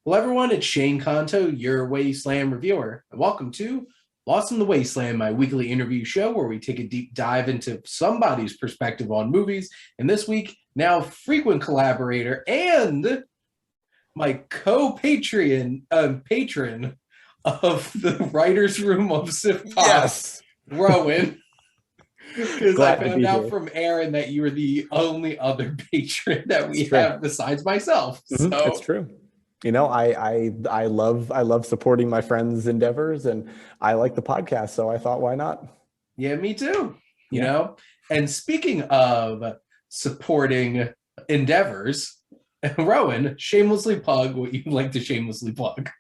Hello, everyone. It's Shane Kanto, your Wasteland Reviewer. And welcome to Lost in the Wasteland, my weekly interview show where we take a deep dive into somebody's perspective on movies. And this week, now frequent collaborator and my co-patron patron of the writer's room of SiftPop, Yes, Rowan. Because I glad to found be out here. from Aaron that you were the only other patron that we It's true. have besides myself. It's So true. You know, I love supporting my friends' endeavors, and I like the podcast, so I thought, why not? yeah, me too. You Yeah. know, and speaking of supporting endeavors, Rowan, shamelessly plug what you'd like to shamelessly plug.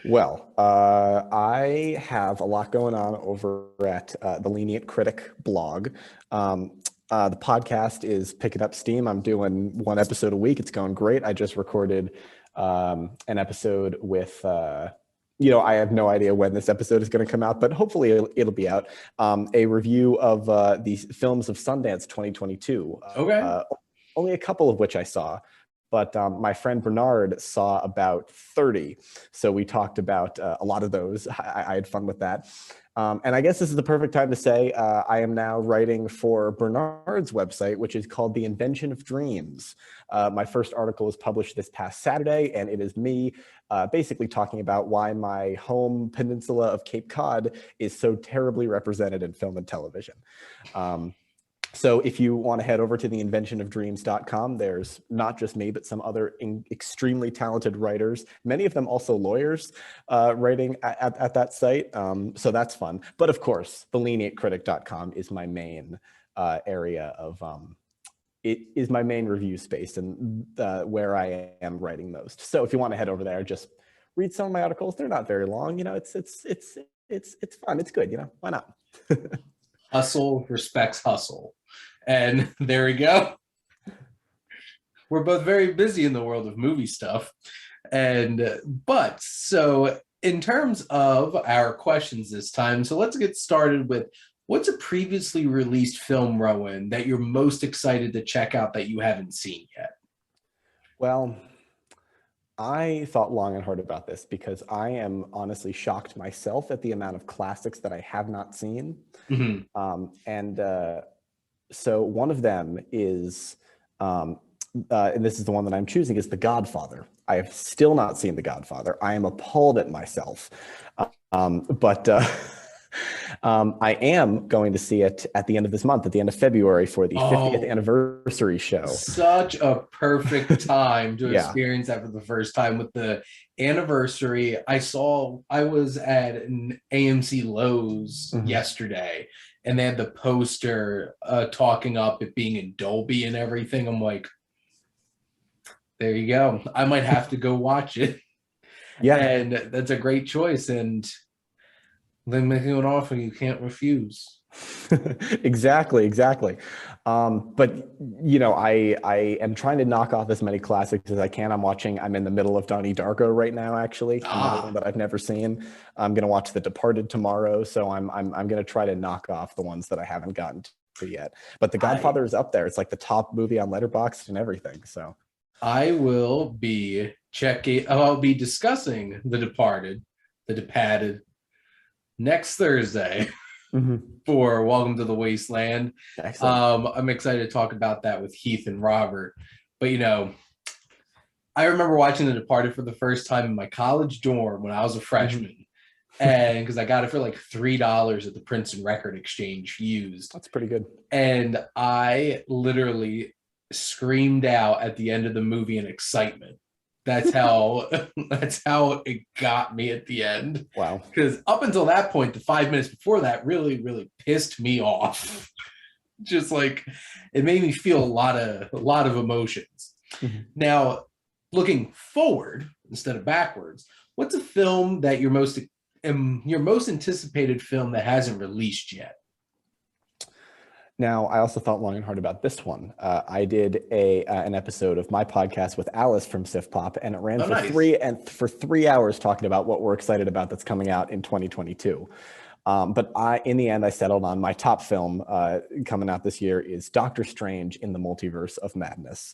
Well, I have a lot going on over at the Lenient Critic blog. The podcast is picking up steam. I'm doing one episode a week. It's going great. I just recorded an episode with, I have no idea when this episode is going to come out, but hopefully it'll be out. A review of the films of Sundance 2022. Okay. Only a couple of which I saw. But my friend Bernard saw about 30. So we talked about a lot of those. I had fun with that. And I guess this is the perfect time to say I am now writing for Bernard's website, which is called The Invention of Dreams. My first article was published this past Saturday, and it is me basically talking about why my home peninsula of Cape Cod is so terribly represented in film and television. So if you want to head over to theinventionofdreams.com, there's not just me, but some other extremely talented writers, many of them also lawyers, writing at that site. So that's fun. But of course, thelenientcritic.com is my main area of, it is my main review space and where I am writing most. So if you want to head over there, just read some of my articles. They're not very long. You know, it's fun. It's good. You know, why not? Hustle respects hustle. And there we go. We're both very busy in the world of movie stuff. But so in terms of our questions this time, so let's get started with what's a previously released film, Rowan, that you're most excited to check out that you haven't seen yet? Well, I thought long and hard about this because I am honestly shocked myself at the amount of classics that I have not seen. Mm-hmm. So one of them is, and this is the one that I'm choosing, is The Godfather. I have still not seen The Godfather. I am appalled at myself. But I am going to see it at the end of this month, at the end of February, for the 50th anniversary show. Such a perfect time to Yeah. experience that for the first time with the anniversary. I was at an AMC Lowe's yesterday, and they had the poster talking up it being in Dolby and everything. I'm like, there you go. I might have to go watch it. Yeah. And that's a great choice. And they make you an offer you can't refuse. Exactly. But you know, I am trying to knock off as many classics as I can. I'm in the middle of Donnie Darko right now, actually. Another one that I've never seen. I'm gonna watch The Departed tomorrow, so I'm gonna try to knock off the ones that I haven't gotten to yet. But The Godfather is up there. It's like the top movie on Letterboxd and everything. So I will be I'll be discussing The Departed next Thursday for Welcome to the Wasteland. Excellent. I'm excited to talk about that with Heath and Robert. But you know, I remember watching The Departed for the first time in my college dorm when I was a freshman. And because I got it for like $3 at the Princeton Record Exchange used. That's pretty good. And I literally screamed out at the end of the movie in excitement. That's how it got me at the end. Wow. Because up until that point, the 5 minutes before that really, really pissed me off. Just like it made me feel a lot of emotions. Now, looking forward instead of backwards, what's a film that your most anticipated film that hasn't released yet? Now, I also thought long and hard about this one. I did an episode of my podcast with Alice from SiftPop, and it ran for 3 hours talking about what we're excited about that's coming out in 2022. But in the end, I settled on my top film coming out this year is Doctor Strange in the Multiverse of Madness.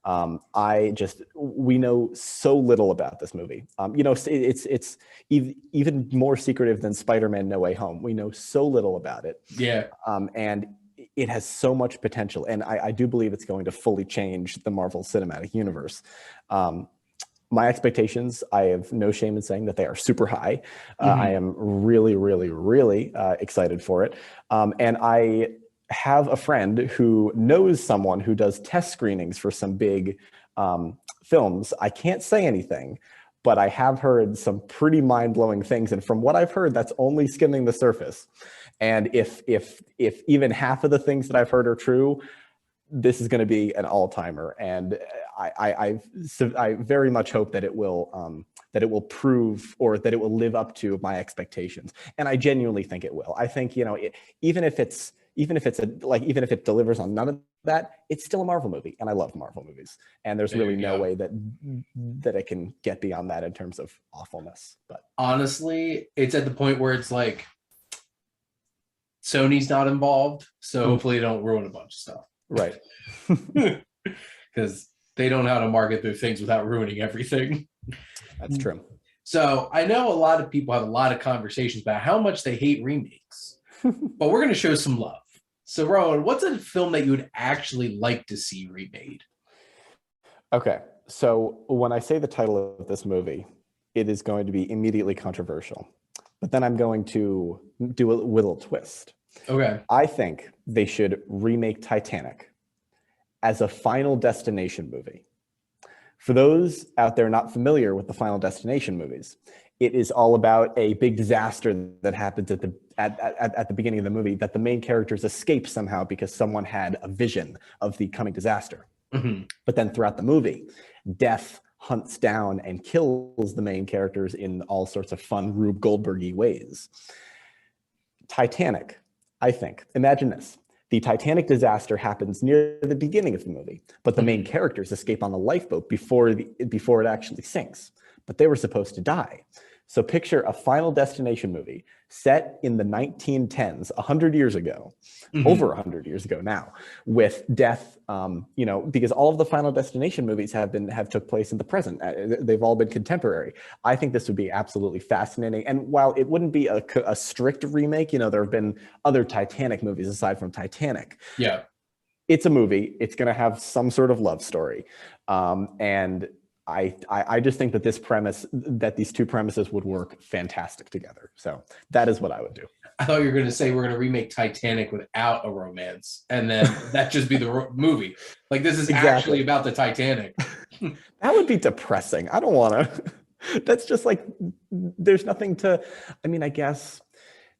We know so little about this movie. It's even more secretive than Spider-Man No Way Home. We know so little about it. Yeah. And it has so much potential. And I do believe it's going to fully change the Marvel Cinematic Universe. My expectations, I have no shame in saying that they are super high. I am really, really, really excited for it. And I have a friend who knows someone who does test screenings for some big films. I can't say anything, but I have heard some pretty mind-blowing things. And from what I've heard, that's only skimming the surface. And if even half of the things that I've heard are true, this is going to be an all-timer. And I very much hope that it will prove, or that it will live up to my expectations. And I genuinely think it will. I think, even if it delivers on none of that, it's still a Marvel movie, and I love Marvel movies. And there's really no way that it can get beyond that in terms of awfulness. But honestly, it's at the point where it's like Sony's not involved, so hopefully they don't ruin a bunch of stuff. Right. Because they don't know how to market their things without ruining everything. That's true. So I know a lot of people have a lot of conversations about how much they hate remakes, but we're going to show some love. So Rowan, what's a film that you would actually like to see remade? Okay. So when I say the title of this movie, it is going to be immediately controversial, but then I'm going to do a little twist. Okay. I think they should remake Titanic as a Final Destination movie. For those out there not familiar with the Final Destination movies, it is all about a big disaster that happens at the beginning of the movie that the main characters escape somehow because someone had a vision of the coming disaster. But then throughout the movie, death hunts down and kills the main characters in all sorts of fun Rube Goldberg-y ways. Titanic, I think, imagine this. The Titanic disaster happens near the beginning of the movie, but the main characters escape on the lifeboat before it actually sinks. But they were supposed to die. So picture a Final Destination movie set in the 1910s, 100 years ago, over 100 years ago now, with death, because all of the Final Destination movies have took place in the present. They've all been contemporary. I think this would be absolutely fascinating. And while it wouldn't be a strict remake, there have been other Titanic movies aside from Titanic. Yeah. It's a movie. It's going to have some sort of love story. And I just think that these two premises would work fantastic together. So that is what I would do. I thought you were going to say we're going to remake Titanic without a romance, and then that just be the movie. Like, this is actually about the Titanic. That would be depressing. I don't want to. That's just like, there's nothing to. I mean, I guess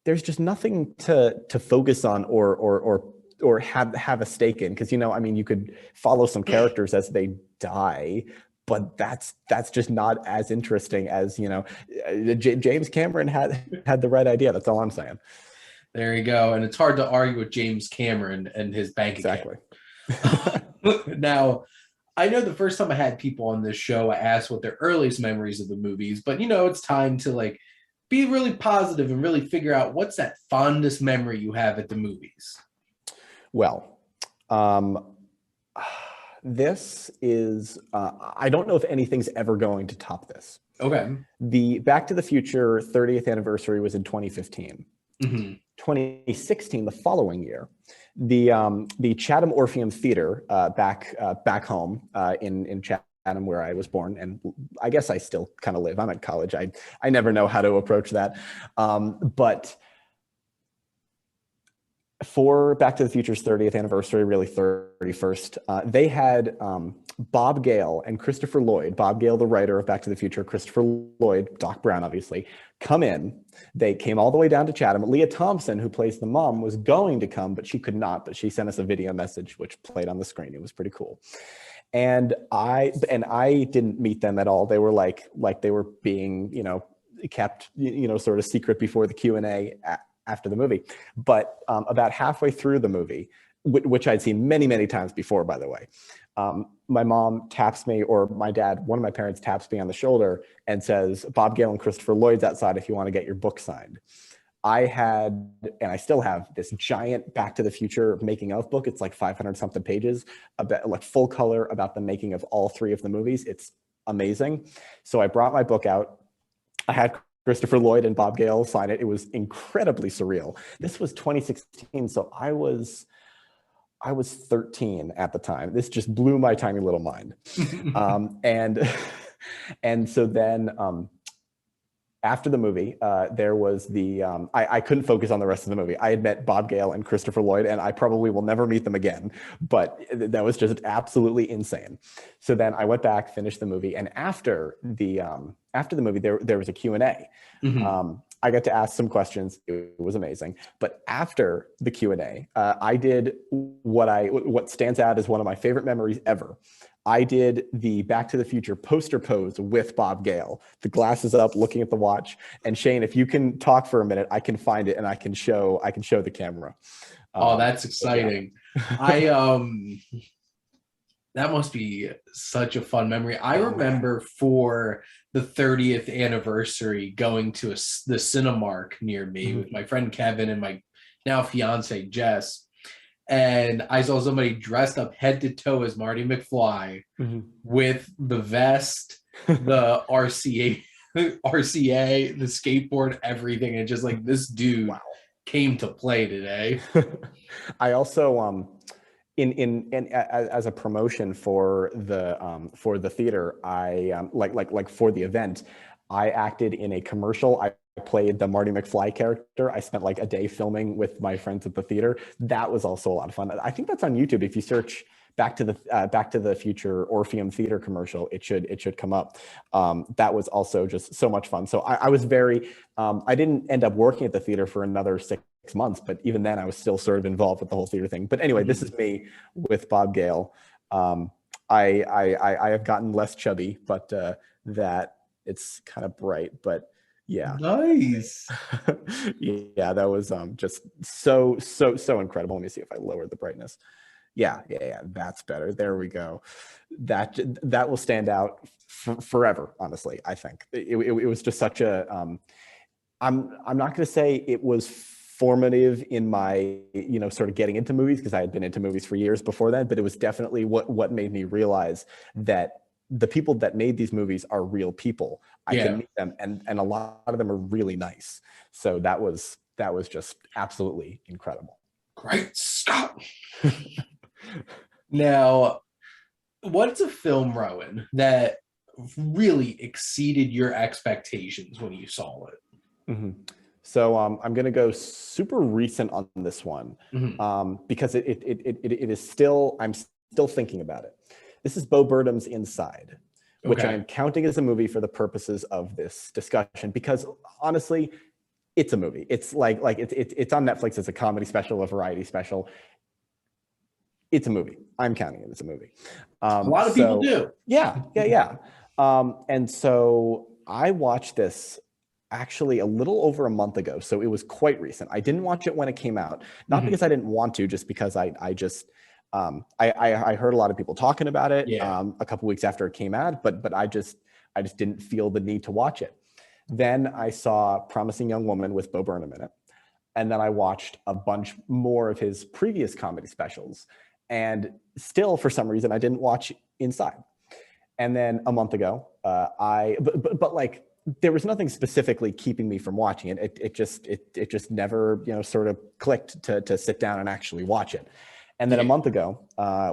there's just nothing to focus on or have a stake in, because you could follow some characters as they die. But that's just not as interesting as, James Cameron had the right idea. That's all I'm saying. There you go. And it's hard to argue with James Cameron and his bank account. Exactly. Now, I know the first time I had people on this show, I asked what their earliest memories of the movies, but it's time to be really positive and really figure out what's that fondest memory you have at the movies. Well, this is, I don't know if anything's ever going to top this. Okay. The Back to the Future 30th anniversary was in 2015. 2016, the following year, the Chatham Orpheum Theater back home in Chatham, where I was born, and I guess I still kind of live. I'm at college. I never know how to approach that. But for Back to the Future's 30th anniversary, really 31st, they had Bob Gale and Christopher Lloyd, Bob Gale, the writer of Back to the Future, Christopher Lloyd, Doc Brown, obviously, come in. They came all the way down to Chatham. Leah Thompson, who plays the mom, was going to come, but she could not. But she sent us a video message, which played on the screen. It was pretty cool. And I didn't meet them at all. They were like they were being, kept, sort of secret before the Q&A after the movie. But about halfway through the movie, which I'd seen many, many times before, by the way, my mom taps me, or my dad, one of my parents taps me on the shoulder and says, Bob Gale and Christopher Lloyd's outside if you want to get your book signed. I had, and I still have, this giant Back to the Future making of book. It's like 500 something pages, about like full color about the making of all three of the movies. It's amazing. So I brought my book out. I had Christopher Lloyd and Bob Gale sign it. It was incredibly surreal. This was 2016, so I was 13 at the time. This just blew my tiny little mind. And and so then after the movie, there was the, I couldn't focus on the rest of the movie. I had met Bob Gale and Christopher Lloyd, and I probably will never meet them again, but that was just absolutely insane. So then I went back, finished the movie, and after the movie, there was a Q&A. I got to ask some questions. It was amazing. But after the Q&A, I did what stands out as one of my favorite memories ever. I did the Back to the Future poster pose with Bob Gale, the glasses up, looking at the watch. And Shane, if you can talk for a minute, I can find it and I can show the camera. Oh, that's exciting. Yeah. That must be such a fun memory. I remember for the 30th anniversary going to the Cinemark near me with my friend Kevin and my now fiance Jess. And I saw somebody dressed up head to toe as Marty McFly with the vest, the RCA, the skateboard, everything. And just like, this dude came to play today. I also, as a promotion for the theater, I like for the event, I acted in a commercial. I played the Marty McFly character. I spent like a day filming with my friends at the theater. That was also a lot of fun. I think that's on YouTube. If you search Back to the Future Orpheum Theater commercial, it should come up. That was also just so much fun. So I was very, I didn't end up working at the theater for another 6 months, but even then I was still sort of involved with the whole theater thing. But anyway, this is me with Bob Gale. I have gotten less chubby, but that it's kind of bright, but yeah. Nice. Yeah, that was just so incredible. Let me see if I lowered the brightness. Yeah, that's better. There we go. That will stand out forever, honestly. I think it was just such a I'm not going to say it was formative in my, sort of getting into movies, because I had been into movies for years before that, but it was definitely what made me realize that the people that made these movies are real people. I can meet them, and a lot of them are really nice. So that was just absolutely incredible. Great Scott. Now, what's a film, Rowan, that really exceeded your expectations when you saw it? So I'm going to go super recent on this one, because it is still, I'm still thinking about it. This is Bo Burnham's Inside, which I'm counting as a movie for the purposes of this discussion, because honestly, it's a movie. It's like it's on Netflix. It's a comedy special, a variety special. It's a movie. I'm counting it as a movie. A lot of people do. Yeah. And so I watched this actually a little over a month ago. So it was quite recent. I didn't watch it when it came out, not because I didn't want to, just because I heard a lot of people talking about it a couple weeks after it came out, but I just didn't feel the need to watch it. Then I saw Promising Young Woman with Bo Burnham in it. And then I watched a bunch more of his previous comedy specials. And still, for some reason, I didn't watch Inside. And then a month ago, but like, there was nothing specifically keeping me from watching it. It just never, sort of clicked to sit down and actually watch it. And then a month ago,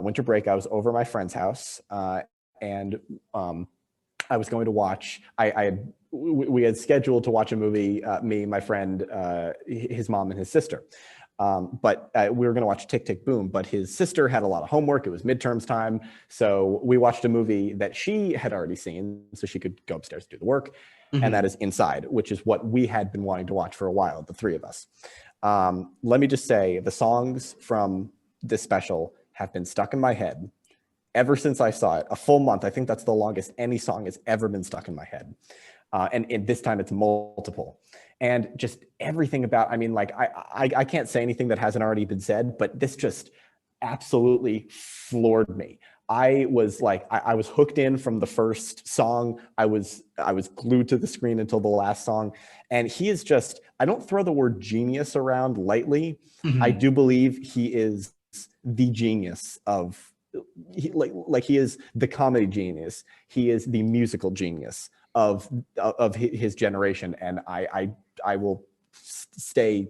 winter break, I was over at my friend's house, and I was going to watch. We had scheduled to watch a movie, me, my friend, his mom, and his sister. But we were going to watch Tick, Tick, Boom, but his sister had a lot of homework. It was midterms time. So we watched a movie that she had already seen, so she could go upstairs to do the work. And that is Inside, which is what we had been wanting to watch for a while, the three of us. Let me just say, the songs from this special have been stuck in my head ever since I saw it. A full month. I think that's the longest any song has ever been stuck in my head. And this time it's multiple. And just everything about, I mean, like, I can't say anything that hasn't already been said, but this just absolutely floored me. I was like, I was hooked in from the first song. I was glued to the screen until the last song. And he is just, I don't throw the word genius around lightly. I do believe he is the genius of, he is the comedy genius. He is the musical genius of his generation. And I will stay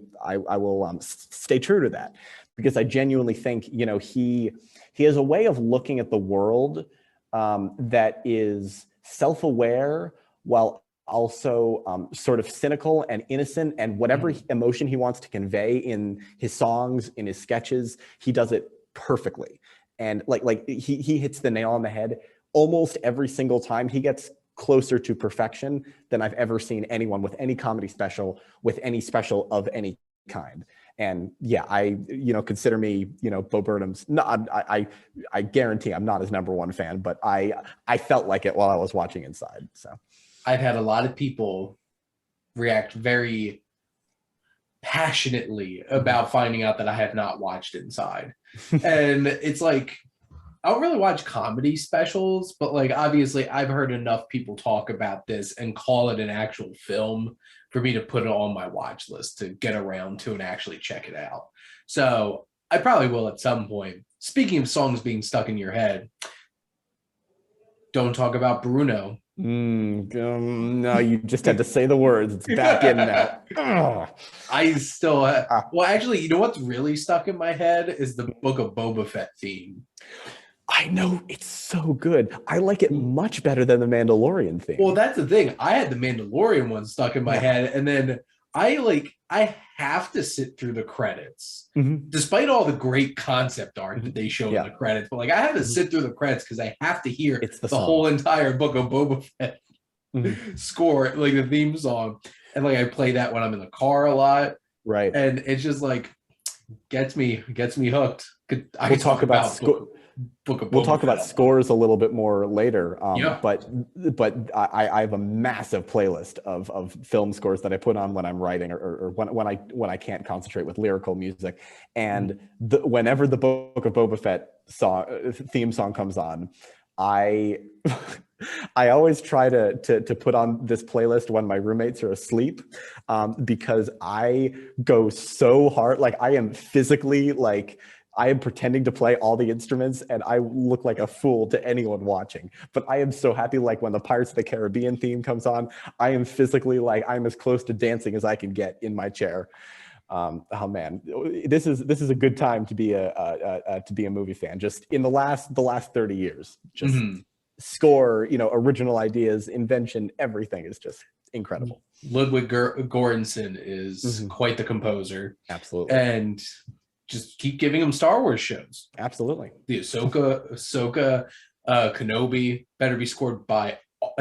true to that, because I genuinely think, you know, he has a way of looking at the world that is self-aware while also sort of cynical and innocent, and whatever emotion he wants to convey in his songs, in his sketches, he does it perfectly. And like he hits the nail on the head almost every single time. He gets closer to perfection than I've ever seen anyone with any comedy special, with any special of any kind. And yeah, I, you know, consider me, you know, Bo Burnham's, not, I guarantee I'm not his number one fan, but I felt like it while I was watching Inside. So I've had a lot of people react very passionately about finding out that I have not watched Inside. And it's like, I don't really watch comedy specials, but like obviously I've heard enough people talk about this and call it an actual film for me to put it on my watch list to get around to and actually check it out. So I probably will at some point. Speaking of songs being stuck in your head, don't talk about Bruno. No, you just had to say the words. It's back in now. I still well, actually, you know what's really stuck in my head is the Book of Boba Fett theme. I know, it's so good. I like it much better than the Mandalorian theme. Well, that's the thing. I had the Mandalorian one stuck in my head, and then I have to sit through the credits, despite all the great concept art that they show in the credits. But like, I have to sit through the credits because I have to hear the whole entire Book of Boba Fett score, like the theme song, and like I play that when I'm in the car a lot, right? And it's just like gets me hooked. We'll talk about We'll talk about scores a little bit more later. But I have a massive playlist of film scores that I put on when I'm writing or when I can't concentrate with lyrical music. And whenever the Book of Boba Fett theme song comes on, I always try to put on this playlist when my roommates are asleep, because I go so hard. Like I am physically like, I am pretending to play all the instruments and I look like a fool to anyone watching. But I am so happy, like when the Pirates of the Caribbean theme comes on, I am physically like, I'm as close to dancing as I can get in my chair. Oh man, this is a good time to be a movie fan. Just in the last 30 years, just score, you know, original ideas, invention, everything is just incredible. Ludwig Göransson is quite the composer. Absolutely. And just keep giving him Star Wars shows. Absolutely. The Ahsoka, Kenobi better be scored by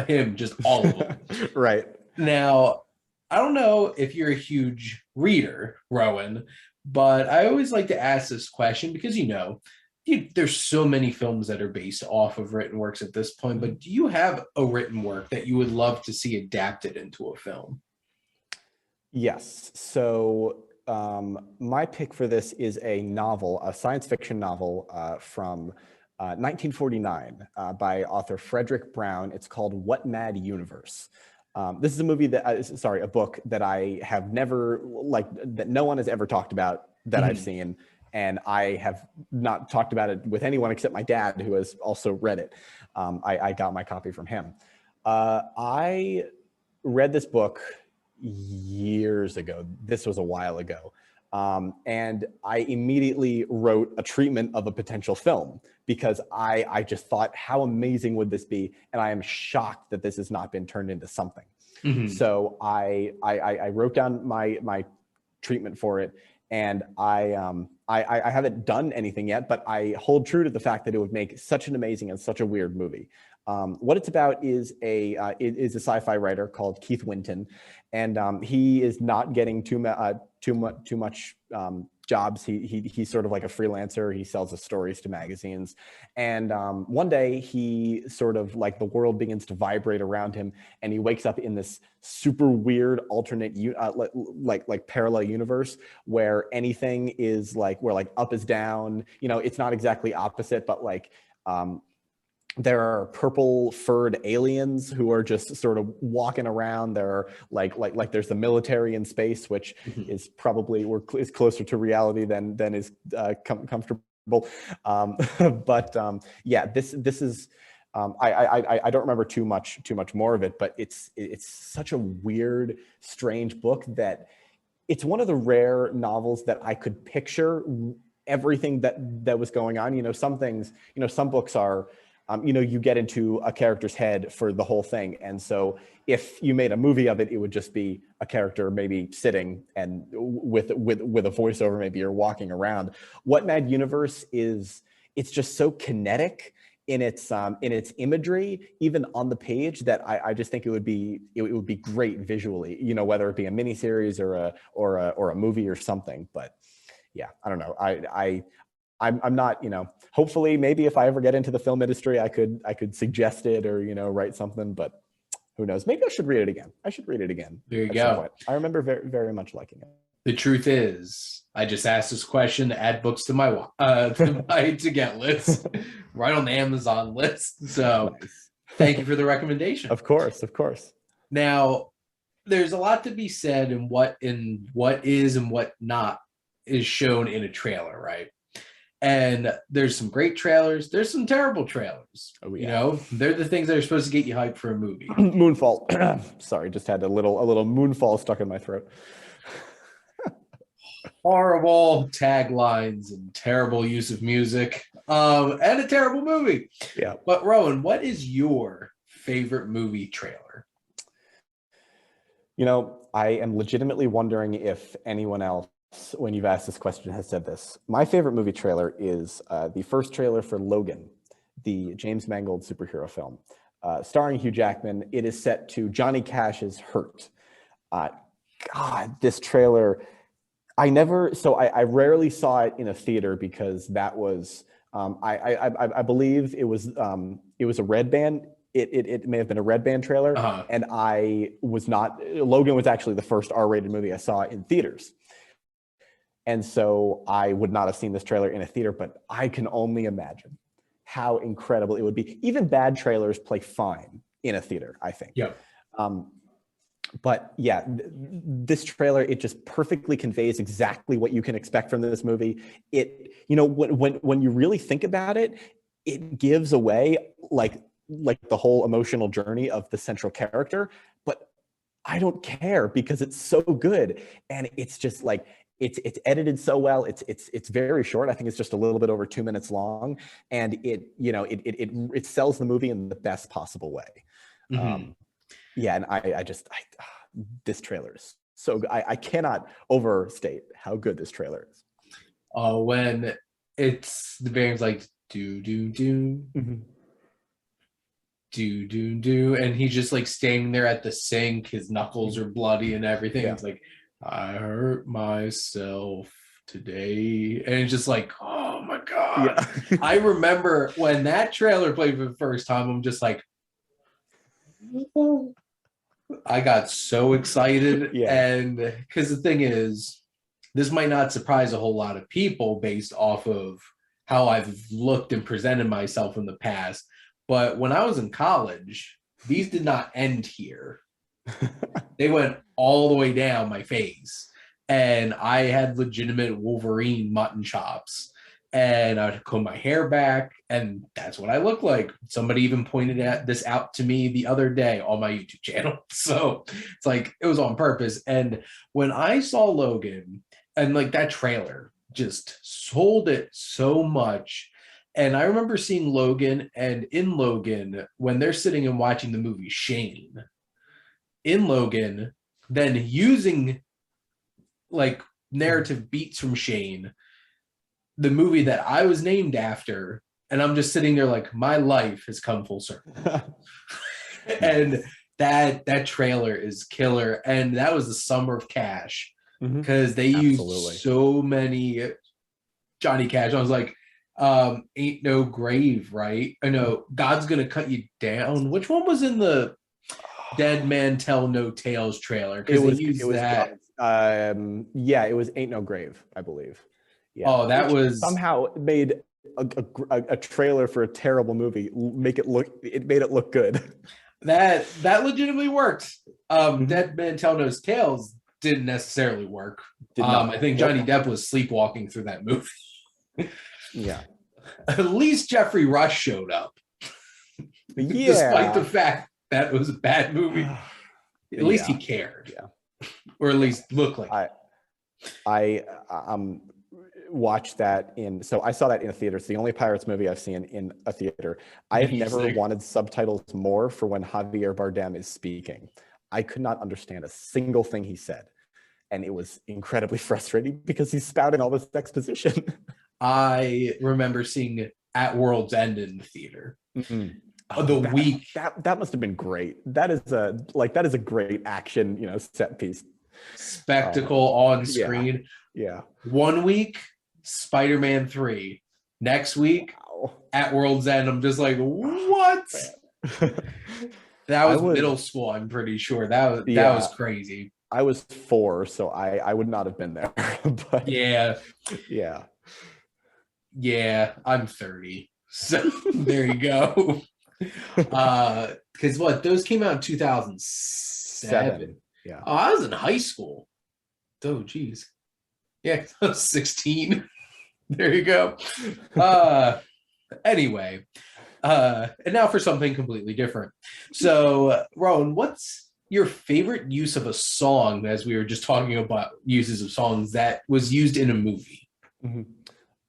him, just all of them. Right. Now, I don't know if you're a huge reader, Rowan, but I always like to ask this question because, you know, there's so many films that are based off of written works at this point, but do you have a written work that you would love to see adapted into a film? Yes. So my pick for this is a novel, a science fiction novel from 1949 by author Frederick Brown. It's called What Mad Universe. This is a movie a book that I have never, that no one has ever talked about that I've seen. And I have not talked about it with anyone except my dad, who has also read it. I got my copy from him. I read this book years ago. This was a while ago. And I immediately wrote a treatment of a potential film because I just thought, how amazing would this be? And I am shocked that this has not been turned into something. So I wrote down my treatment for it, and I haven't done anything yet, but I hold true to the fact that it would make such an amazing and such a weird movie. What it's about is a sci-fi writer called Keith Winton, and he is not getting too much jobs. He's sort of like a freelancer. He sells his stories to magazines, and one day he sort of like the world begins to vibrate around him, and he wakes up in this super weird alternate like parallel universe where anything is like where like up is down. You know, it's not exactly opposite, but like There are purple furred aliens who are just sort of walking around. There are like there's the military in space, which is probably is closer to reality than is comfortable. Yeah, this is I don't remember too much more of it, but it's such a weird, strange book that it's one of the rare novels that I could picture everything that was going on. You know, some things, you know, some books are, you know, you get into a character's head for the whole thing. And so if you made a movie of it, it would just be a character maybe sitting and with a voiceover, maybe you're walking around. What Mad Universe is, it's just so kinetic in its imagery, even on the page, that I just think it would be great visually, you know, whether it be a miniseries or a movie or something. But yeah, I don't know. I'm not, you know, hopefully maybe if I ever get into the film industry, I could suggest it or, you know, write something, but who knows? Maybe I should read it again. I should read it again. There you go. I remember very, very much liking it. The truth is, I just asked this question to add books to my to get list, right on the Amazon list. So nice. Thank you for the recommendation. Of course, of course. Now, there's a lot to be said in what is and what not is shown in a trailer, right? And there's some great trailers. There's some terrible trailers. Oh, yeah. You know, they're the things that are supposed to get you hyped for a movie. Moonfall. Sorry, just had a little Moonfall stuck in my throat. Horrible taglines and terrible use of music, and a terrible movie. Yeah. But Rowan, what is your favorite movie trailer? You know, I am legitimately wondering if anyone else, when you've asked this question, has said this. My favorite movie trailer is the first trailer for Logan, the James Mangold superhero film, starring Hugh Jackman. It is set to Johnny Cash's Hurt. God, this trailer, I rarely saw it in a theater because that was, I believe it was a Red Band. It may have been a Red Band trailer. Uh-huh. And Logan was actually the first R-rated movie I saw in theaters. And so I would not have seen this trailer in a theater, but I can only imagine how incredible it would be. Even bad trailers play fine in a theater, I think. Yeah. But yeah, this trailer, it just perfectly conveys exactly what you can expect from this movie. It, you know, when you really think about it, it gives away like the whole emotional journey of the central character, but I don't care because it's so good. And it's just like, it's edited so well. It's very short. I think it's just a little bit over 2 minutes long, and it sells the movie in the best possible way. Mm-hmm. Yeah, and this trailer is so good. I cannot overstate how good this trailer is. When it's the band's like do do do. Mm-hmm. Do do do, and he's just like standing there at the sink. His knuckles are bloody and everything. Yeah. It's like, I hurt myself today. And it's just like, oh my God. Yeah. I remember when that trailer played for the first time, I'm just like, I got so excited. Yeah. And because the thing is, this might not surprise a whole lot of people based off of how I've looked and presented myself in the past. But when I was in college, these did not end here. They went all the way down my face. And I had legitimate Wolverine mutton chops. And I'd comb my hair back. And that's what I look like. Somebody even pointed this out to me the other day on my YouTube channel. So it's like, it was on purpose. And when I saw Logan, and like that trailer just sold it so much. And I remember seeing Logan, and in Logan, when they're sitting and watching the movie Shane, in Logan, then using like narrative beats from Shane, the movie that I was named after, and I'm just sitting there like, my life has come full circle. And that trailer is killer. And that was the summer of Cash, because they used so many Johnny Cash. I was like, Ain't No Grave, right? I know God's Gonna Cut You Down. Which one was in the Dead Man Tell No Tales trailer? Because they used that. Yeah, it was Ain't No Grave, I believe. Yeah. Oh, that was somehow made a trailer for a terrible movie, it made it look good. That legitimately worked. Dead Man Tell No Tales didn't necessarily work. Did not. I think Johnny Depp was sleepwalking through that movie. Yeah. At least Jeffrey Rush showed up. Yeah. Despite the fact that it was a bad movie. At least he cared. Yeah. Or at least looked like I watched that so I saw that in a theater. It's the only Pirates movie I've seen in a theater. I have never wanted subtitles more for when Javier Bardem is speaking. I could not understand a single thing he said. And it was incredibly frustrating because he's spouting all this exposition. I remember seeing it at World's End in the theater. Week that must have been great. That is a great action, set piece. Spectacle on screen. Yeah. 1 week, Spider-Man 3. Next week, at World's End, I'm just like, what? That was middle school, I'm pretty sure. That was crazy. I was 4, so I would not have been there. But yeah. I'm 30. So there you go. Because those came out in 2007. Yeah. Oh, I was in high school. Oh, geez. Yeah, I was 16. There you go. Anyway, and now for something completely different. So, Rowan, what's your favorite use of a song, as we were just talking about uses of songs, that was used in a movie?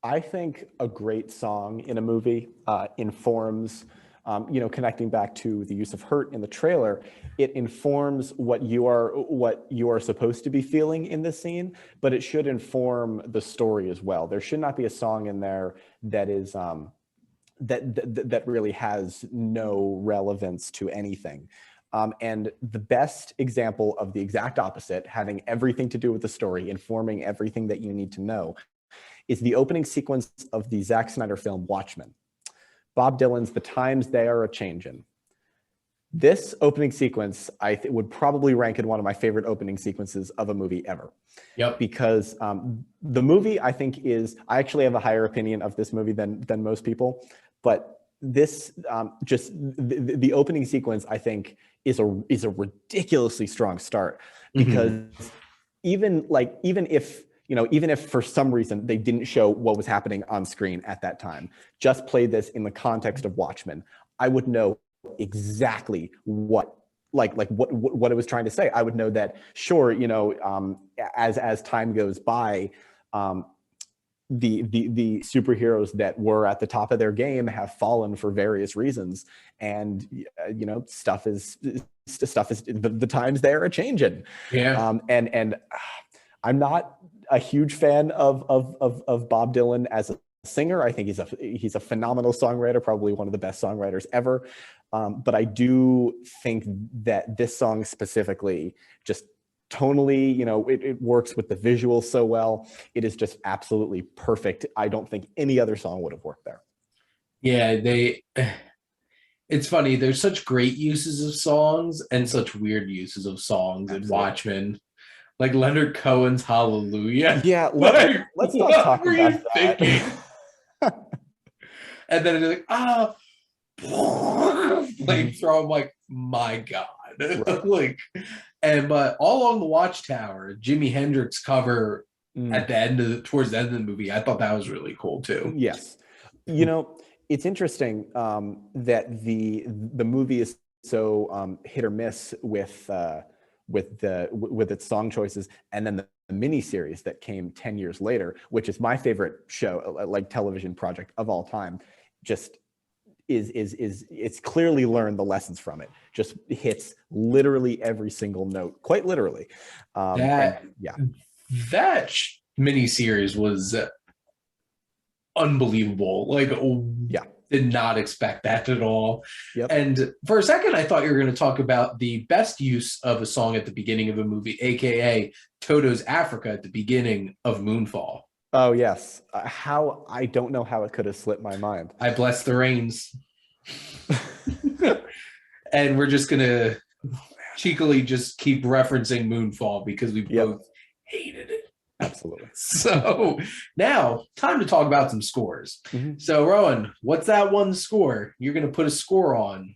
I think a great song in a movie informs, connecting back to the use of hurt in the trailer, it informs what you are supposed to be feeling in this scene, but it should inform the story as well. There should not be a song in there that is that really has no relevance to anything. And the best example of the exact opposite, having everything to do with the story, informing everything that you need to know, is the opening sequence of the Zack Snyder film Watchmen. Bob Dylan's "The Times They Are A-Changin'." This opening sequence, would probably rank in one of my favorite opening sequences of a movie ever. Yep. Because the movie, I think, I actually have a higher opinion of this movie than most people, but this just the opening sequence, I think, is a ridiculously strong start, because even if for some reason they didn't show what was happening on screen at that time, just play this in the context of Watchmen, I would know exactly what it was trying to say. I would know that, sure, as time goes by, the superheroes that were at the top of their game have fallen for various reasons, and the times they are a-changin'. Yeah. And I'm not a huge fan of Bob Dylan as a singer. I think he's a phenomenal songwriter, probably one of the best songwriters ever. But I do think that this song specifically, just tonally, it works with the visuals so well. It is just absolutely perfect. I don't think any other song would have worked there. Yeah, it's funny. There's such great uses of songs and such weird uses of songs in Watchmen. Like Leonard Cohen's "Hallelujah." Yeah, let's not talk about that. And then it's like, flamethrower. I'm like, my God. Right. But all along the Watchtower, Jimi Hendrix cover at the end towards the end of the movie, I thought that was really cool too. Yes. It's interesting that the movie is so hit or miss with its song choices, and then the miniseries that came 10 years later, which is my favorite show, like television project of all time, just it's clearly learned the lessons from it. Just hits literally every single note, quite literally. That miniseries was unbelievable. Did not expect that at all. Yep. And for a second, I thought you were going to talk about the best use of a song at the beginning of a movie, aka Toto's Africa at the beginning of Moonfall. Oh, yes. I don't know how it could have slipped my mind. I bless the rains. And we're just going to cheekily just keep referencing Moonfall because we both hated it. Absolutely. So now, time to talk about some scores. So, Rowan, what's that one score? You're going to put a score on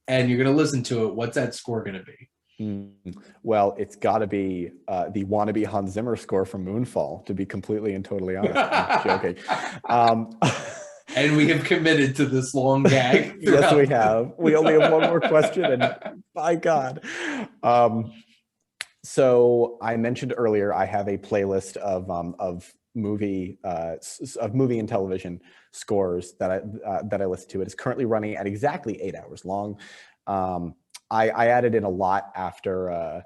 and you're going to listen to it. What's that score going to be? Well, it's got to be the wannabe Hans Zimmer score from Moonfall, to be completely and totally honest. I'm joking. And we have committed to this long gag. Yes, we have. We only have one more question, and by God. So I mentioned earlier, I have a playlist of movie and television scores that I listen to. It is currently running at exactly 8 hours long. I added in a lot after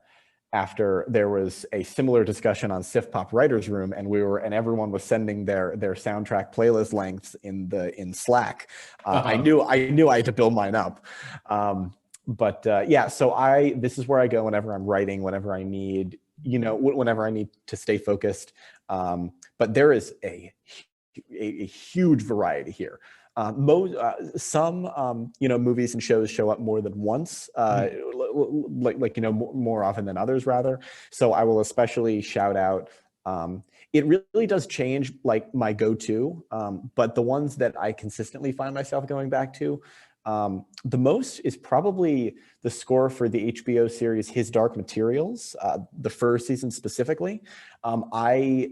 there was a similar discussion on SiftPop Writers Room, and everyone was sending their soundtrack playlist lengths in Slack. I knew I had to build mine up. But yeah, so this is where I go whenever I'm writing, whenever I need to stay focused. But there is a huge variety here. Some movies and shows show up more than once, more often than others, rather. So I will especially shout out. It really does change like my go-to, but the ones that I consistently find myself going back to the most is probably the score for the HBO series His Dark Materials, the first season specifically. When I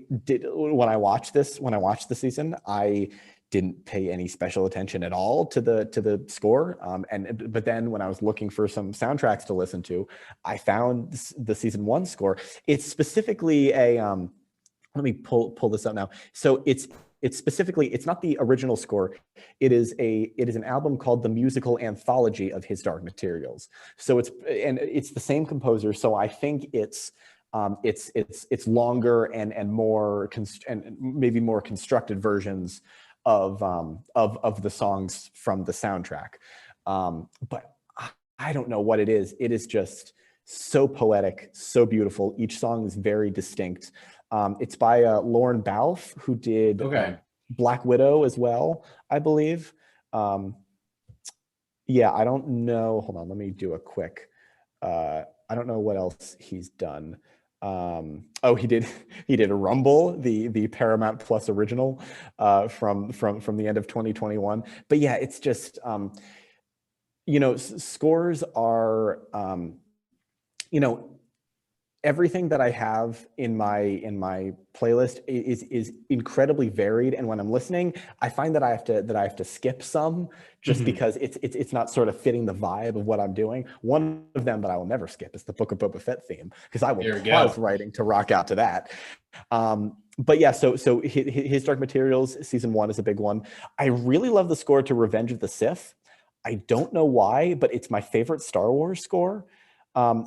watched the season, I didn't pay any special attention at all to the score. But then when I was looking for some soundtracks to listen to, I found the season 1 score. It's specifically a let me pull this up now. So it's specifically, it's not the original score. It is an album called The Musical Anthology of His Dark Materials. So it's the same composer. So I think it's longer and more and maybe more constructed versions of the songs from the soundtrack. But I don't know what it is. It is just so poetic, so beautiful. Each song is very distinct. It's by Lauren Balfe, who did Black Widow as well, I believe. Yeah, I don't know. Hold on, let me do a quick. I don't know what else he's done. He did a Rumble, the Paramount Plus original from the end of 2021. But yeah, it's just scores are everything that I have in my playlist is incredibly varied, and when I'm listening, I find that I have to skip some just because it's not sort of fitting the vibe of what I'm doing. One of them that I will never skip is the Book of Boba Fett theme, because I will pause writing to rock out to that. But yeah, so His Dark Materials season 1 is a big one. I really love the score to Revenge of the Sith. I don't know why, but it's my favorite Star Wars score.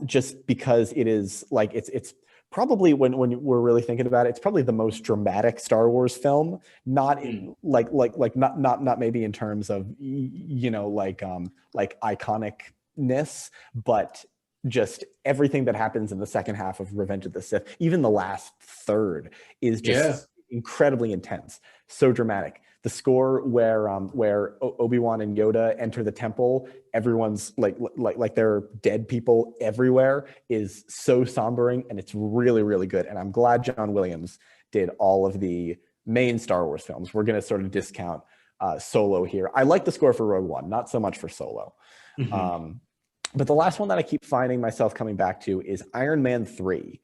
Just because it is like it's probably when we're really thinking about it, it's probably the most dramatic Star Wars film. Not in, not maybe in terms of like iconicness, but just everything that happens in the second half of Revenge of the Sith, even the last third, is just incredibly intense, so dramatic. The score where Obi-Wan and Yoda enter the temple, everyone's like there are dead people everywhere, is so sombering, and it's really, really good. And I'm glad John Williams did all of the main Star Wars films. We're going to sort of discount Solo here. I like the score for Rogue One, not so much for Solo. But the last one that I keep finding myself coming back to is Iron Man 3.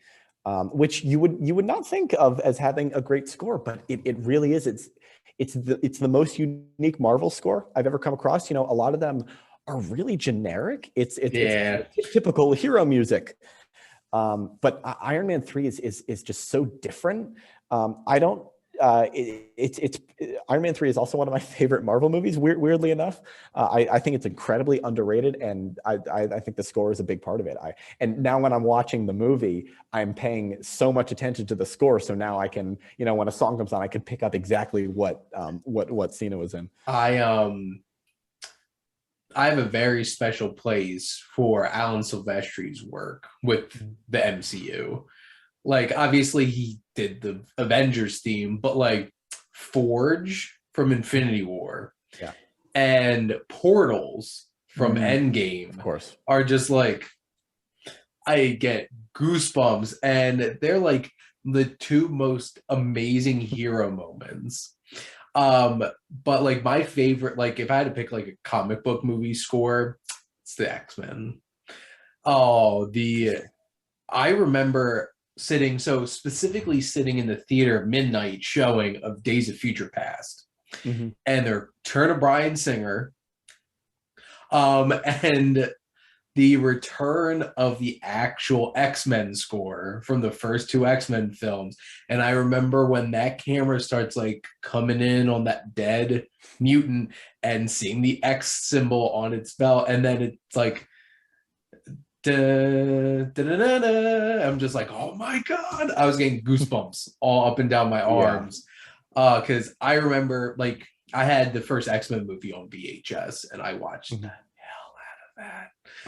Which you would not think of as having a great score, but it really is. It's the most unique Marvel score I've ever come across. A lot of them are really generic. It's typical hero music. But Iron Man 3 is just so different. Iron Man 3 is also one of my favorite Marvel movies, weirdly enough. I think it's incredibly underrated, and I think the score is a big part of it. And now when I'm watching the movie, I'm paying so much attention to the score, so now I can, when a song comes on, I can pick up exactly what scene it was in. I have a very special place for Alan Silvestri's work with the MCU. Like, obviously he did the Avengers theme, but like Forge from Infinity War and Portals from Endgame, of course, are just like, I get goosebumps, and they're like the two most amazing hero moments. But like my favorite, like if I had to pick like a comic book movie score, it's the X-Men. Oh, I remember specifically sitting in the theater midnight showing of Days of Future Past, and their Turn of Bryan Singer, and the return of the actual X-Men score from the first two X-Men films. And I remember when that camera starts like coming in on that dead mutant and seeing the X symbol on its belt, and then it's like da, da, da, da, da. I'm just like, oh my God. I was getting goosebumps all up and down my arms. Because I remember like I had the first X-Men movie on VHS and I watched the hell out of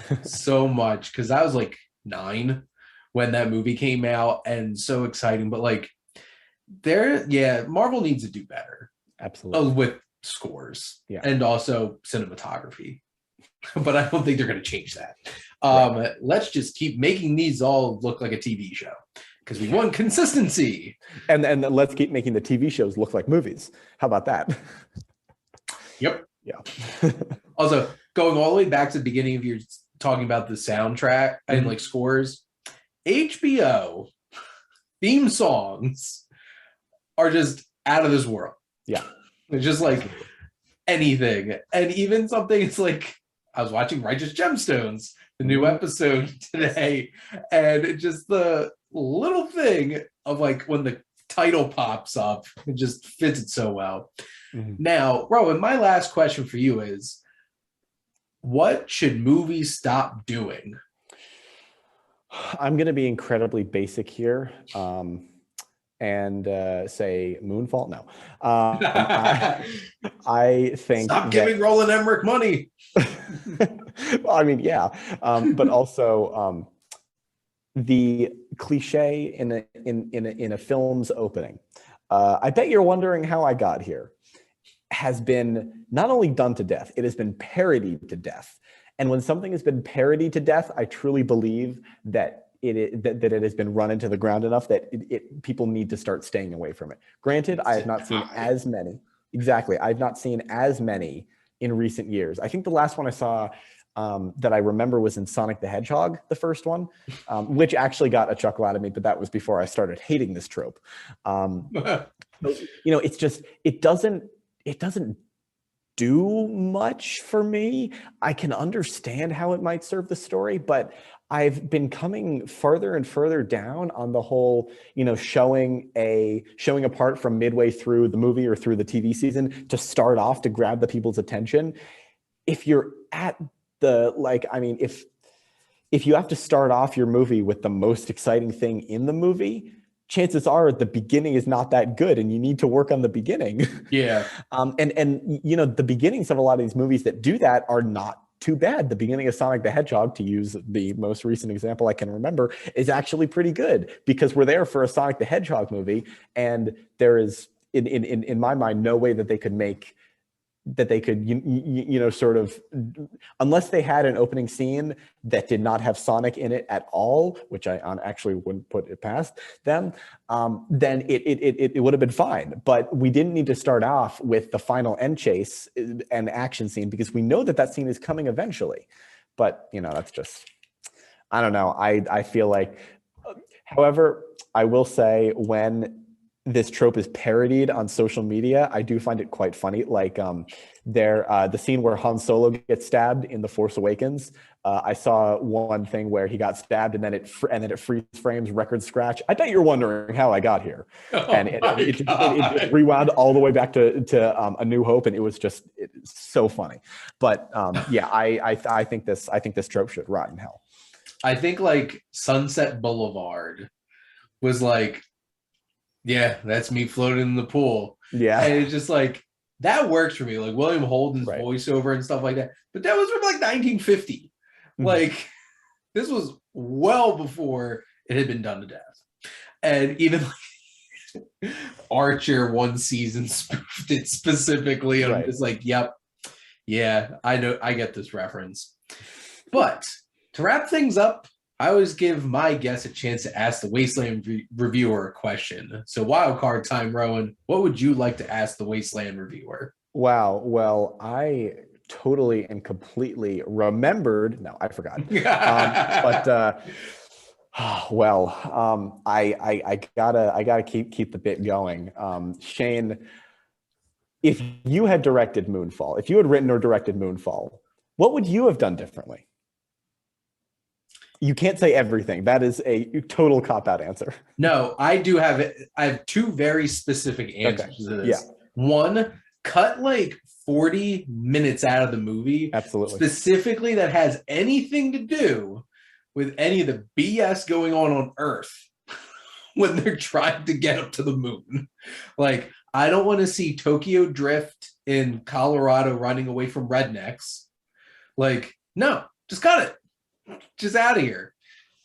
that so much because I was like 9 when that movie came out, and so exciting. But like Marvel needs to do better. Absolutely. With scores and also cinematography. But I don't think they're going to change that. Let's just keep making these all look like a TV show because we want consistency. And let's keep making the TV shows look like movies. How about that? Yep. Yeah. Also, going all the way back to the beginning of your talking about the soundtrack and like scores, HBO theme songs are just out of this world. Yeah. It's just like anything. And even something it's like I was watching Righteous Gemstones, the new episode today, and it just the little thing of like when the title pops up, it just fits it so well. Now, Rowan, my last question for you is, what should movies stop doing? I'm going to be incredibly basic here. And say Moonfall. No, I think stop giving Roland Emmerich money. Well, I mean, yeah, but also the cliche in a film's opening. I bet you're wondering how I got here. Has been not only done to death; it has been parodied to death. And when something has been parodied to death, I truly believe that that it has been run into the ground enough that people need to start staying away from it. Granted, I have not seen as many. Exactly. I've not seen as many in recent years. I think the last one I saw that I remember was in Sonic the Hedgehog, the first one, which actually got a chuckle out of me, but that was before I started hating this trope. It's just, it doesn't do much for me. I can understand how it might serve the story, but I've been coming further and further down on the whole, showing apart from midway through the movie or through the TV season to start off to grab the people's attention. If you're at the, if you have to start off your movie with the most exciting thing in the movie, chances are the beginning is not that good and you need to work on the beginning. Yeah. The beginnings of a lot of these movies that do that are not too bad. The beginning of Sonic the Hedgehog, to use the most recent example I can remember, is actually pretty good because we're there for a Sonic the Hedgehog movie, and there is, in my mind, no way that they could sort of, unless they had an opening scene that did not have Sonic in it at all, which I actually wouldn't put it past them, then it would have been fine. But we didn't need to start off with the final end chase and action scene because we know that scene is coming eventually. But, that's just, I don't know. I feel like, however, I will say when this trope is parodied on social media, I do find it quite funny. Like the scene where Han Solo gets stabbed in The Force Awakens. I saw one thing where he got stabbed and then it freeze frames record scratch. I bet you're wondering how I got here. And it rewound all the way back to A New Hope, and it was just so funny. But I think this trope should rot in hell. I think like Sunset Boulevard was like, yeah, that's me floating in the pool. Yeah. And it's just like, that works for me. Like William Holden's voiceover and stuff like that. But that was from like 1950. Like, this was well before it had been done to death. And even like Archer one season spoofed it specifically. And I'm just like, yep. Yeah, I know. I get this reference. But to wrap things up, I always give my guests a chance to ask the Wasteland Reviewer a question. So wildcard time, Rowan, what would you like to ask the Wasteland Reviewer? Wow. Well, I totally and completely remembered. No, I forgot. I gotta keep the bit going. Shane, if you had directed Moonfall, if you had written or directed Moonfall, what would you have done differently? You can't say everything. That is a total cop-out answer. No, I have two very specific answers to this. Yeah. One, cut like 40 minutes out of the movie. Absolutely. Specifically that has anything to do with any of the BS going on Earth when they're trying to get up to the moon. Like, I don't want to see Tokyo Drift in Colorado running away from rednecks. Like, no, just cut it. Just out of here.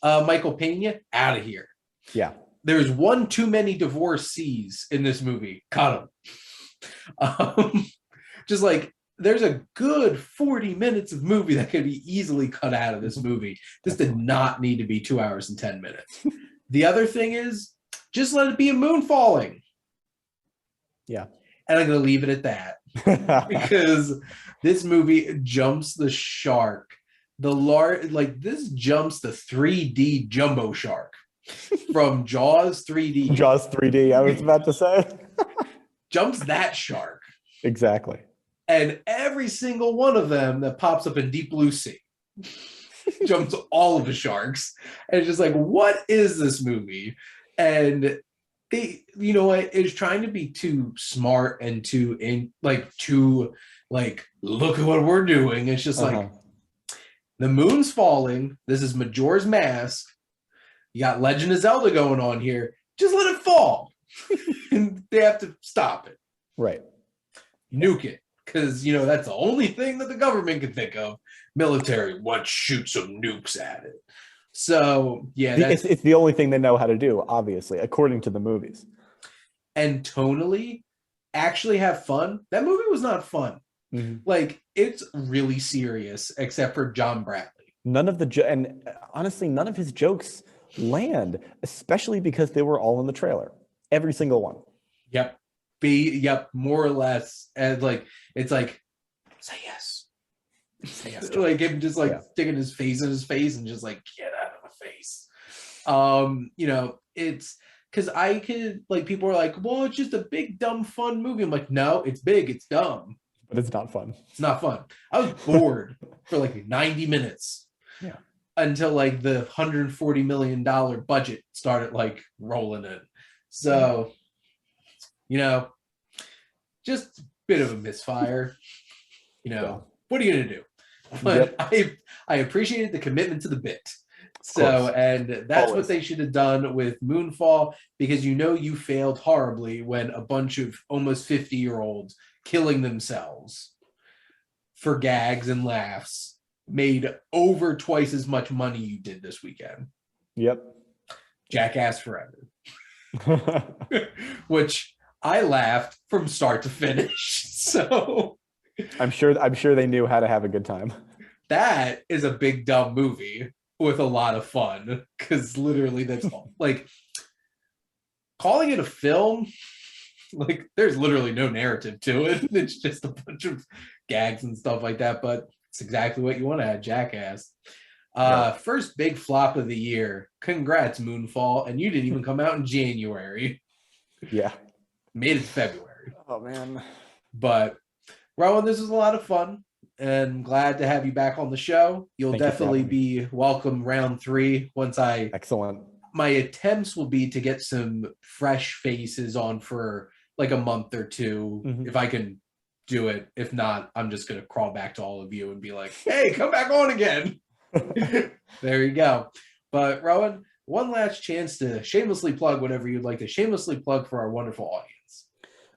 Michael Pena, out of here. Yeah. There's one too many divorcees in this movie. Cut them. Just like, there's a good 40 minutes of movie that could be easily cut out of this movie. This did not need to be 2 hours and 10 minutes. The other thing is, just let it be a moon falling. Yeah. And I'm going to leave it at that. Because this movie jumps the shark. This jumps the 3D jumbo shark from Jaws 3D. Jaws 3D, I was about to say. Jumps that shark. Exactly. And every single one of them that pops up in Deep Blue Sea jumps all of the sharks. And it's just like, what is this movie? And they, you know what, is trying to be too smart and too look at what we're doing. It's just like, the moon's falling. This is Majora's Mask. You got Legend of Zelda going on here. Just let it fall. And they have to stop it. Right. Nuke it. Because, that's the only thing that the government can think of. Military, let's shoot some nukes at it. So, yeah. It's the only thing they know how to do, obviously, according to the movies. And tonally, actually have fun. That movie was not fun. Mm-hmm. Like, it's really serious, except for John Bradley. And honestly, none of his jokes land, especially because they were all in the trailer. Every single one. Yep. More or less. And it's like, say yes. Say yes. Like him just sticking his face in his face and just like, get out of my face. It's because I could, people are like, well, it's just a big, dumb, fun movie. I'm like, no, it's big, it's dumb. But it's not fun. It's not fun. I was bored for 90 minutes. Yeah. Until the $140 million budget started rolling in. So, just a bit of a misfire. What are you gonna do? But I appreciated the commitment to the bit. So, and that's what they should have done with Moonfall, because you failed horribly when a bunch of almost 50-year-olds killing themselves for gags and laughs made over twice as much money you did this weekend. Yep. Jackass forever. Which I laughed from start to finish. So I'm sure they knew how to have a good time. That is a big dumb movie with a lot of fun, because literally that's calling it a film. There's literally no narrative to it. It's just a bunch of gags and stuff like that, but it's exactly what you want to have, Jackass. First big flop of the year. Congrats, Moonfall. And you didn't even come out in January. Yeah. Made it February. Oh, man. But, Rowan, this was a lot of fun, and I'm glad to have you back on the show. You'll definitely be welcome round 3 once Excellent. My attempts will be to get some fresh faces on for a month or two, if I can do it. If not, I'm just going to crawl back to all of you and be like, hey, come back on again. There you go. But Rowan, one last chance to shamelessly plug whatever you'd like to shamelessly plug for our wonderful audience.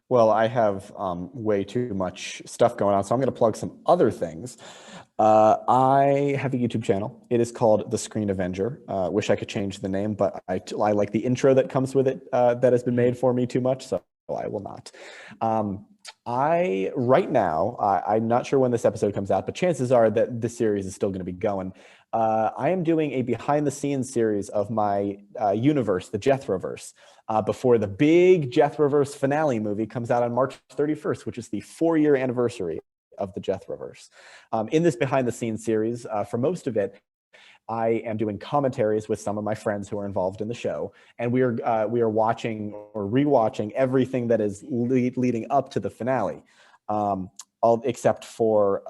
Well, I have way too much stuff going on, so I'm going to plug some other things. I have a YouTube channel. It is called The Screen Avenger. Wish I could change the name, but I like the intro that comes with it that has been made for me too much, so I will not. Right now, I'm not sure when this episode comes out, but chances are that this series is still going to be going. I am doing a behind-the-scenes series of my universe, the Jethroverse, before the big Jethroverse finale movie comes out on March 31st, which is the 4-year anniversary of the Jethroverse. In this behind-the-scenes series, for most of it, I am doing commentaries with some of my friends who are involved in the show, and we are watching or rewatching everything that is leading up to the finale, all except for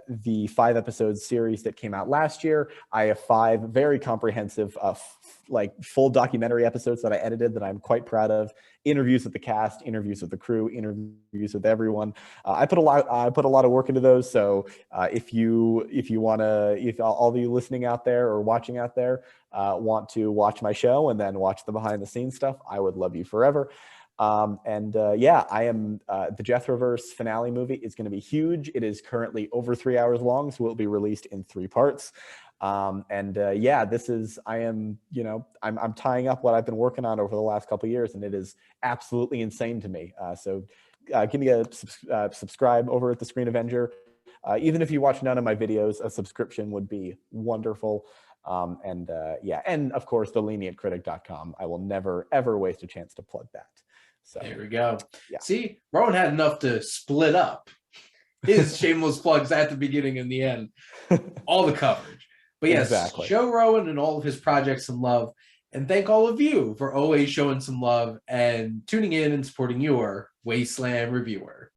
the 5-episode series that came out last year. I have 5 very comprehensive, like full documentary episodes that I edited that I'm quite proud of. Interviews with the cast, interviews with the crew, interviews with everyone. I put a lot of work into those. So if all of you listening out there or watching out there want to watch my show and then watch the behind the scenes stuff, I would love you forever. Yeah, I am the Jethroverse finale movie is going to be huge. It is currently over 3 hours long, so it will be released in 3 parts. Yeah, I'm tying up what I've been working on over the last couple of years, and it is absolutely insane to me. So give me a subscribe over at the Screen Avenger. Even if you watch none of my videos, a subscription would be wonderful. Yeah, and of course, the lenientcritic.com. I will never, ever waste a chance to plug that. So there we go. Yeah. See, Rowan had enough to split up his shameless plugs at the beginning and the end, all the coverage. But yes, Exactly. show Rowan and all of his projects some love, and thank all of you for always showing some love and tuning in and supporting your Wasteland Reviewer.